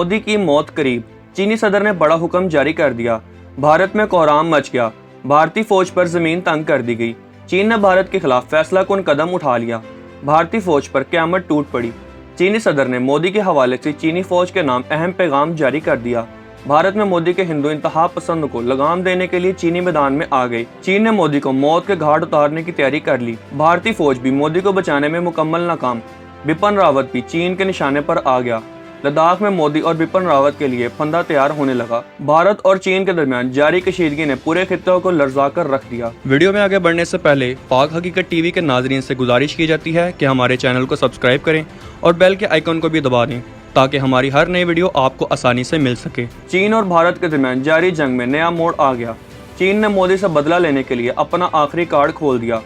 मोदी की मौत करीब, चीनी सदर ने बड़ा हुक्म जारी कर दिया। भारत में कोहराम मच गया, भारतीय फौज पर जमीन तंग कर दी गई। चीन ने भारत के खिलाफ फैसलाकुन कदम उठा लिया, भारतीय फौज पर क़यामत टूट पड़ी। चीनी सदर ने मोदी के हवाले से चीनी फौज के नाम अहम पैगाम जारी कर दिया। भारत में मोदी के हिंदू इंतहा पसंद को लगाम देने के लिए चीनी मैदान में आ गए। चीन ने मोदी को मौत के घाट उतारने की तैयारी कर ली। भारतीय फौज भी मोदी को बचाने में मुकम्मल नाकाम। बिपिन रावत भी चीन के निशाने पर आ गया। लद्दाख में मोदी और बिपिन रावत के लिए फंदा तैयार होने लगा। भारत और चीन के दरमियान जारी कशीदगी ने पूरे खित्ते को लर्जा कर रख दिया। वीडियो में आगे बढ़ने से पहले पाक हकीकत टीवी के नाजरीन से गुजारिश की जाती है कि हमारे चैनल को सब्सक्राइब करें और बेल के आइकन को भी दबा दें ताकि हमारी हर नई वीडियो आपको आसानी से मिल सके। चीन और भारत के दरमियान जारी जंग में नया मोड़ आ गया। चीन ने मोदी से बदला लेने के लिए अपना आखिरी कार्ड खोल दिया।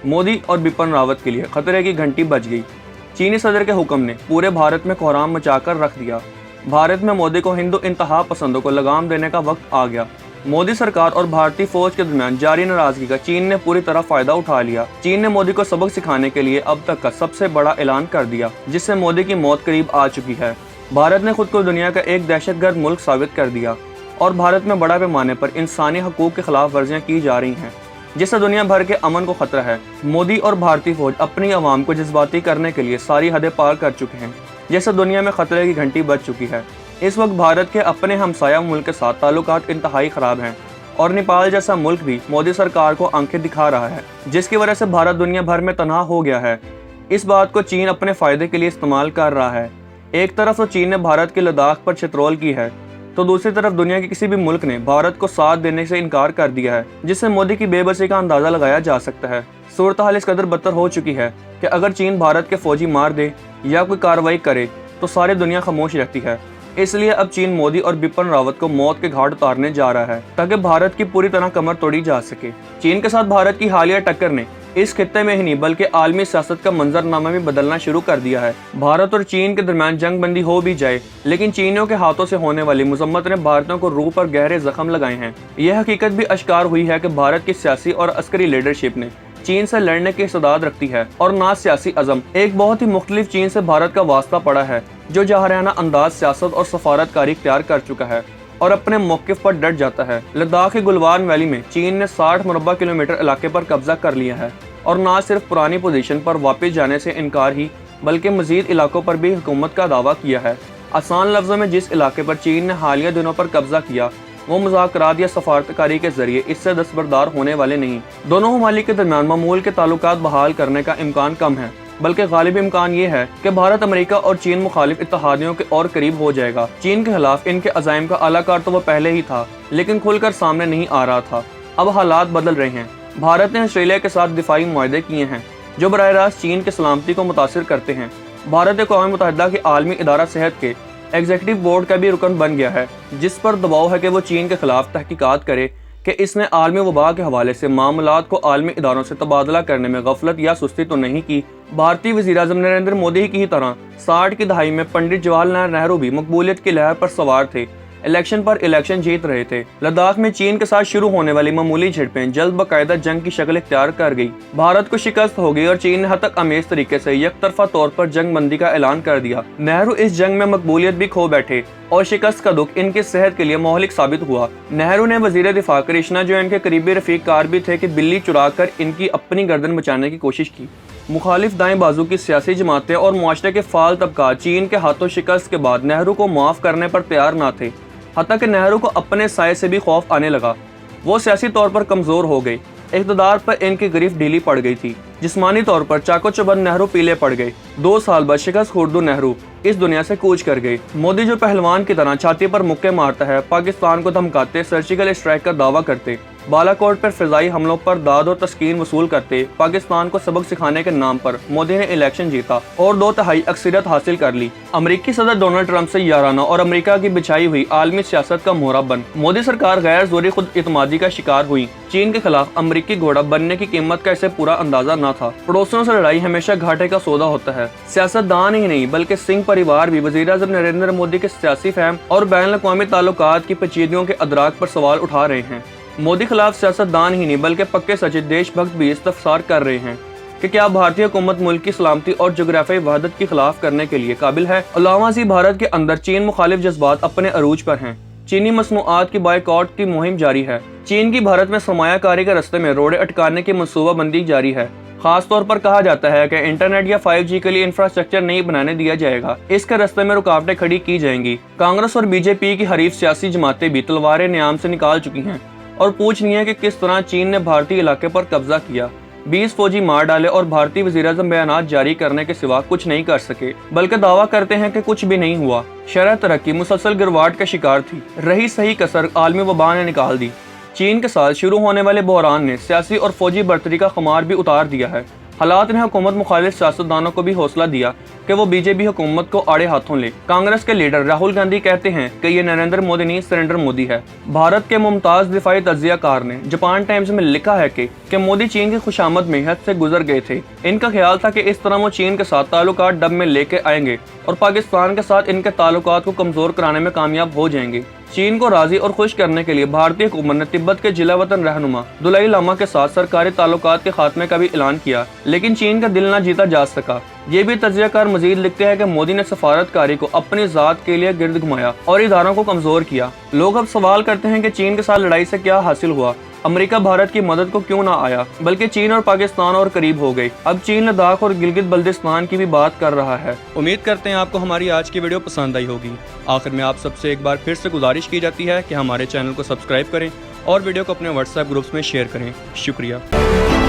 मोदी और बिपिन रावत के लिए खतरे की घंटी बज गई। चीनी सदर के हुक्म ने पूरे भारत में कोहराम मचाकर रख दिया। भारत में मोदी को हिंदू इंतहा पसंदों को लगाम देने का वक्त आ गया। मोदी सरकार और भारतीय फौज के दरमियान जारी नाराजगी का चीन ने पूरी तरह फायदा उठा लिया। चीन ने मोदी को सबक सिखाने के लिए अब तक का सबसे बड़ा ऐलान कर दिया, जिससे मोदी की मौत करीब आ चुकी है। भारत ने खुद को दुनिया का एक दहशतगर्द मुल्क साबित कर दिया और भारत में बड़ा पैमाने पर इंसानी हकूक के खिलाफ वर्जियां की जा रही हैं, जिससे दुनिया भर के अमन को खतरा है। मोदी और भारतीय फौज अपनी आवाम को जज्बाती करने के लिए सारी हदें पार कर चुके हैं, जिससे दुनिया में खतरे की घंटी बज चुकी है। इस वक्त भारत के अपने हमसाया मुल्क के साथ ताल्लुकात इंतहाई खराब हैं और नेपाल जैसा मुल्क भी मोदी सरकार को आंखें दिखा रहा है, जिसकी वजह से भारत दुनिया भर में तनहा हो गया है। इस बात को चीन अपने फायदे के लिए इस्तेमाल कर रहा है। एक तरफ तो चीन ने भारत के लद्दाख पर छितरोल की है, तो दूसरी तरफ दुनिया के किसी भी मुल्क ने भारत को साथ देने से इनकार कर दिया है, जिससे मोदी की बेबसी का अंदाजा लगाया जा सकता है। सूरत हाल इस कदर बदतर हो चुकी है कि अगर चीन भारत के फौजी मार दे या कोई कार्रवाई करे तो सारी दुनिया खामोश रहती है। इसलिए अब चीन मोदी और बिपिन रावत को मौत के घाट उतारने जा रहा है ताकि भारत की पूरी तरह कमर तोड़ी जा सके। चीन के साथ भारत की हालिया टक्कर ने इस खित्ते में ही नहीं बल्कि आलमी सियासत का मंजरनामा भी बदलना शुरू कर दिया है। भारत और चीन के दरमियान जंग बंदी हो भी जाए, लेकिन चीनियों के हाथों से होने वाली मुजम्मत ने भारतीयों को रूह पर गहरे जख्म लगाए हैं। यह हकीकत भी अश्कार हुई है कि भारत की सियासी और अस्करी लीडरशिप ने चीन से लड़ने की इस्तेदाद रखती है और ना सियासी अज़म। एक बहुत ही मुख्तलिफ चीन से भारत का वास्ता पड़ा है, जो जहाराना अंदाज सियासत और सफारतकारी इख्तियार कर चुका है और अपने मौक़िफ़ पर डट जाता है। लद्दाख के गुलवान वैली में चीन ने 60 मुरब्बा किलोमीटर इलाके पर कब्जा कर लिया है और ना सिर्फ पुरानी पोजीशन पर वापस जाने से इनकार ही बल्कि मजीद इलाकों पर भी हुकूमत का दावा किया है। आसान लफ्ज़ों में जिस इलाके पर चीन ने हालिया दिनों पर कब्जा किया वो मुज़ाकरात या सफारतकारी के जरिए इससे दस्तबरदार होने वाले नहीं। दोनों ममालिक के दरमियान मामूल के ताल्लुकात बहाल करने का इम्कान कम है, बल्कि गालिब इम्कान ये है कि भारत अमेरिका और चीन मुखालिफ इत्तेहादियों के और करीब हो जाएगा। चीन के खिलाफ इनके अज़ाइम का आलाकार तो वो पहले ही था, लेकिन खुलकर सामने नहीं आ रहा था। अब हालात बदल रहे हैं। भारत ने ऑस्ट्रेलिया के साथ दिफाई मुआहदे किए हैं जो बराह रास्त चीन की सलामती को मुतासिर करते हैं। भारत अक़वाम मुत्तहिदा के आलमी इदारा सेहत के एग्जीक्यूटिव बोर्ड का भी रुकन बन गया है, जिस पर दबाव है कि वो चीन के खिलाफ तहकीकात करे कि इसने आलमी वबा के हवाले से मामलात को आलमी इदारों से तबादला करने में गफलत या सुस्ती तो नहीं की। भारतीय वज़ीर-ए-आज़म नरेंद्र मोदी की तरह 60 की दहाई में पंडित जवाहरलाल नेहरू भी मकबूलियत की लहर पर सवार थे, इलेक्शन पर इलेक्शन जीत रहे थे। लद्दाख में चीन के साथ शुरू होने वाली मामूली झड़पें जल्द बाकायदा जंग की शक्ल इख्तियार कर गई। भारत को शिकस्त हो गई और चीन ने हतक अमेज तरीके से यकतरफा तौर पर जंग बंदी का ऐलान कर दिया। नेहरू इस जंग में मकबूलियत भी खो बैठे और शिकस्त का दुख इनकी सेहत के लिए मोहलिक साबित हुआ। नेहरू ने वजीर दिफा कृष्णा, जो इनके करीबी रफीक कार भी थे, कि बिल्ली चुरा कर इनकी अपनी गर्दन बचाने की कोशिश की। मुखालिफ दाएं बाजू की सियासी जमातें और मुआशरे के फाल तबका चीन के हाथों शिकस्त के बाद नेहरू को माफ़ करने पर तैयार न थे। हत्ता कि नेहरू को अपने साये से भी खौफ आने लगा। वो सियासी तौर पर कमज़ोर हो गए, इक़्तिदार पर इनकी गिरफ्त ढीली पड़ गई थी। जिस्मानी तौर पर चाको चबंद नेहरू पीले पड़ गए। 2 साल बाद शिकस्त खुर्दू नेहरू इस दुनिया से कूच कर गए। मोदी जो पहलवान की तरह छाती पर मुक्के मारता है, पाकिस्तान को धमकाते, सर्जिकल स्ट्राइक का दावा करते, बालाकोट पर फिजाई हमलों पर दाद और तस्कीन वसूल करते, पाकिस्तान को सबक सिखाने के नाम पर मोदी ने इलेक्शन जीता और 2/3 अक्सरियत हासिल कर ली। अमेरिकी सदर डोनाल्ड ट्रंप से याराना और अमेरिका की बिछाई हुई आलमी सियासत का मोहरा बन मोदी सरकार गैर जोरी खुद इतमादी का शिकार हुई। चीन के खिलाफ अमेरिकी घोड़ा बनने की कीमत का इसे पूरा अंदाजा न था। पड़ोसियों से लड़ाई हमेशा घाटे का सौदा होता है। सियासतदान ही नहीं बल्कि सिंह परिवार भी वज़ीर-ए-आज़म नरेंद्र मोदी के सियासी फहम और बैनुल-अक़वामी ताल्लुकात की पेचीदगियों के अदराक पर सवाल उठा रहे हैं। मोदी खिलाफ सियासतदान ही नहीं बल्कि पक्के सच्चे देशभक्त भी इस्तफसार कर रहे हैं। कि क्या भारतीय हुकूमत मुल्क की सलामती और जोग्राफियाई वहदत की खिलाफ करने के लिए काबिल है। अलावासी भारत के अंदर चीन मुखालिफ जज्बात अपने अरूज पर हैं। चीनी मसनूआत की बायकॉट की मुहिम जारी है। चीन की भारत में सरमायाकारी के रास्ते में रोड़े अटकाने की मनसूबाबंदी जारी है। खास तौर पर कहा जाता है कि इंटरनेट या 5G के लिए इंफ्रास्ट्रक्चर नहीं बनाने दिया जाएगा, इसके रास्ते में रुकावटें खड़ी की जाएंगी। कांग्रेस और बीजेपी की हरीफ सियासी जमातें भी तलवारें न्याम से निकाल चुकी हैं और पूछ रही हैं कि किस तरह चीन ने भारतीय इलाके पर कब्जा किया, 20 फौजी मार डाले और भारतीय वज़ीर-ए-आज़म बयानात जारी करने के सिवा कुछ नहीं कर सके, बल्कि दावा करते हैं कि कुछ भी नहीं हुआ। शरह तरक्की मुसलसल गिरवाट का शिकार थी, रही सही कसर आलमी वबा ने निकाल दी। चीन के साथ शुरू होने वाले बहरान ने सियासी और फौजी बर्तरी का खुमार भी उतार दिया है। हालात ने हुकूमत मुखालिफ सियासतदानों को भी हौसला दिया कि वो बीजेपी हुकूमत को आड़े हाथों ले। कांग्रेस के लीडर राहुल गांधी कहते हैं कि ये नरेंद्र मोदी नहीं, सरेंडर मोदी है। भारत के मुमताज दिफाई तज्जियाकार ने जापान टाइम्स में लिखा है कि मोदी चीन की खुशामद में हद से गुजर गए थे। इनका ख्याल था कि इस तरह वो चीन के साथ ताल्लुकात डब में लेके आएंगे और पाकिस्तान के साथ इनके ताल्लुकात को कमजोर कराने में कामयाब हो जाएंगे। चीन को राजी और खुश करने के लिए भारतीय हुकूमत ने तिब्बत के जिला वतन रहनुमा दलाई लामा के साथ सरकारी ताल्लुकात के खात्मे का भी ऐलान किया, लेकिन चीन का दिल न जीता जा सका। ये भी तज्जियाकार मजीद लिखते हैं कि मोदी ने सफारतकारी को अपनी जात के लिए गिर्द घुमाया और इदारों को कमजोर किया। लोग अब सवाल करते हैं कि चीन के साथ लड़ाई से क्या हासिल हुआ, अमेरिका भारत की मदद को क्यों ना आया, बल्कि चीन और पाकिस्तान और करीब हो गए। अब चीन लद्दाख और गिलगित बल्दिस्तान की भी बात कर रहा है। उम्मीद करते हैं आपको हमारी आज की वीडियो पसंद आई होगी। आखिर में आप सबसे एक बार फिर से गुजारिश की जाती है कि हमारे चैनल को सब्सक्राइब करें और वीडियो को अपने व्हाट्सएप ग्रुप्स में शेयर करें। शुक्रिया।